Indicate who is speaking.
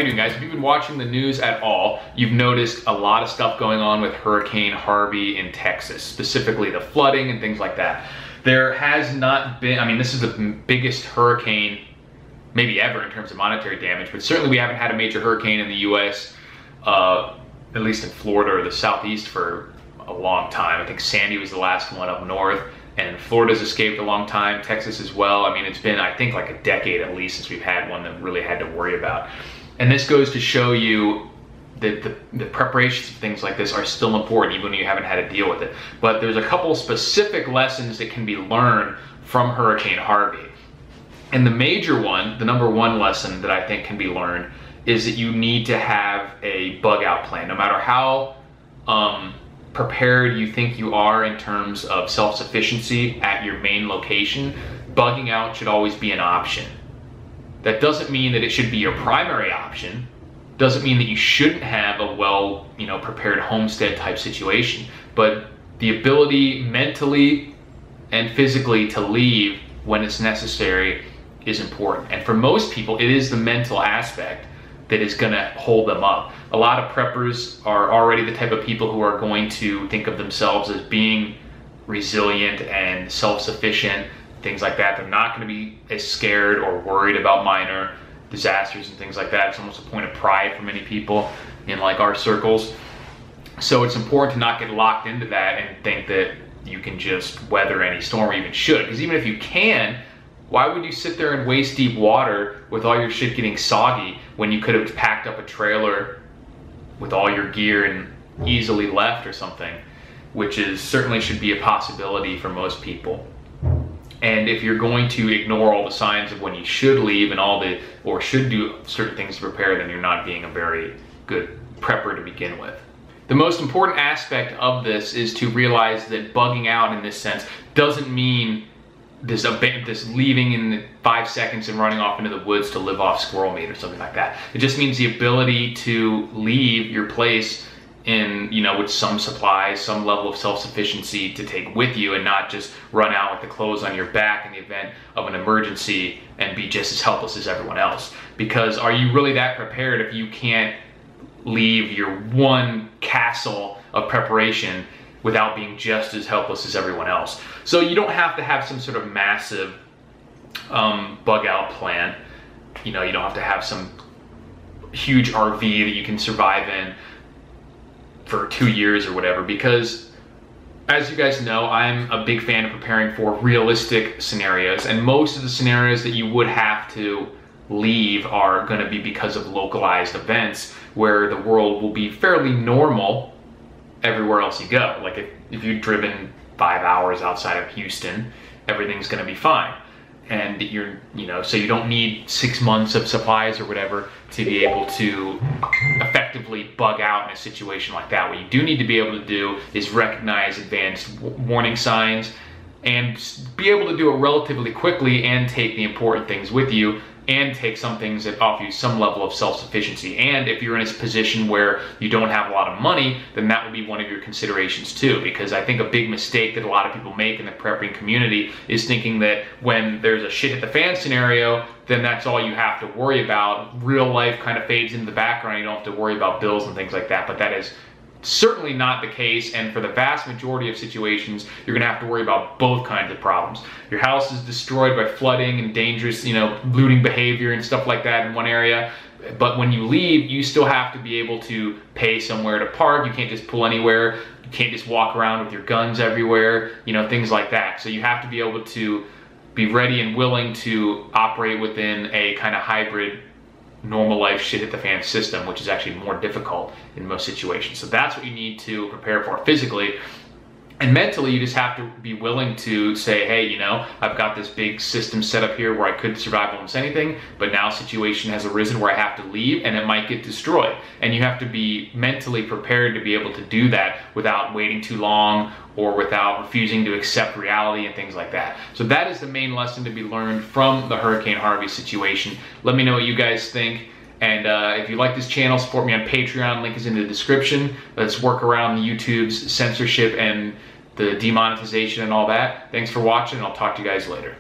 Speaker 1: you doing, guys? If you've been watching the news at all, you've noticed a lot of stuff going on with Hurricane Harvey in Texas, specifically the flooding and things like that. There has not been, I mean, this is the biggest hurricane maybe ever in terms of monetary damage, but certainly we haven't had a major hurricane in the US, at least in Florida or the Southeast, for a long time. I think Sandy was the last one up north, and Florida's escaped a long time, Texas as well. I mean, it's been, I think, like a decade at least since we've had one that really had to worry about. And this goes to show you that the preparations of things like this are still important even when you haven't had to deal with it. But there's a couple specific lessons that can be learned from Hurricane Harvey. And the major one, the number one lesson that I think can be learned, is that you need to have a bug out plan. No matter how prepared you think you are in terms of self-sufficiency at your main location, bugging out should always be an option. That doesn't mean that it should be your primary option. Doesn't mean that you shouldn't have a well, prepared homestead type situation. But the ability mentally and physically to leave when it's necessary is important. And for most people, it is the mental aspect that is going to hold them up. A lot of preppers are already the type of people who are going to think of themselves as being resilient and self-sufficient, things like that. They're not going to be as scared or worried about minor disasters and things like that. It's almost a point of pride for many people in like our circles. So it's important to not get locked into that and think that you can just weather any storm, or even should. Because even if you can, why would you sit there in waist deep water with all your shit getting soggy when you could have packed up a trailer with all your gear and easily left or something, which is certainly should be a possibility for most people. And if you're going to ignore all the signs of when you should leave and or should do certain things to prepare, then you're not being a very good prepper to begin with. The most important aspect of this is to realize that bugging out in this sense doesn't mean this leaving in 5 seconds and running off into the woods to live off squirrel meat or something like that. It just means the ability to leave your place in, with some supplies, some level of self-sufficiency to take with you, and not just run out with the clothes on your back in the event of an emergency and be just as helpless as everyone else. Because are you really that prepared if you can't leave your one castle of preparation without being just as helpless as everyone else? So you don't have to have some sort of massive bug out plan. You don't have to have some huge RV that you can survive in for 2 years or whatever, because as you guys know, I'm a big fan of preparing for realistic scenarios, and most of the scenarios that you would have to leave are going to be because of localized events where the world will be fairly normal everywhere else you go. Like if you've driven 5 hours outside of Houston, everything's going to be fine. And so you don't need 6 months of supplies or whatever to be able to effectively bug out in a situation like that. What you do need to be able to do is recognize advanced warning signs and be able to do it relatively quickly, and take the important things with you, and take some things that offer you some level of self-sufficiency. And if you're in a position where you don't have a lot of money, then that would be one of your considerations too. Because I think a big mistake that a lot of people make in the prepping community is thinking that when there's a shit hit the fan scenario, then that's all you have to worry about. Real life kind of fades into the background. You don't have to worry about bills and things like that. But that is certainly not the case, and for the vast majority of situations, you're gonna have to worry about both kinds of problems. Your house is destroyed by flooding and dangerous, looting behavior and stuff like that in one area, but when you leave, you still have to be able to pay somewhere to park. You can't just pull anywhere. You can't just walk around with your guns everywhere, things like that. So you have to be able to be ready and willing to operate within a kind of hybrid normal life shit hit the fan system, which is actually more difficult in most situations. So that's what you need to prepare for physically. And mentally, you just have to be willing to say, hey, I've got this big system set up here where I could survive almost anything, but now a situation has arisen where I have to leave and it might get destroyed. And you have to be mentally prepared to be able to do that without waiting too long or without refusing to accept reality and things like that. So that is the main lesson to be learned from the Hurricane Harvey situation. Let me know what you guys think. And if you like this channel, support me on Patreon. Link is in the description. Let's work around YouTube's censorship and the demonetization and all that. Thanks for watching, and I'll talk to you guys later.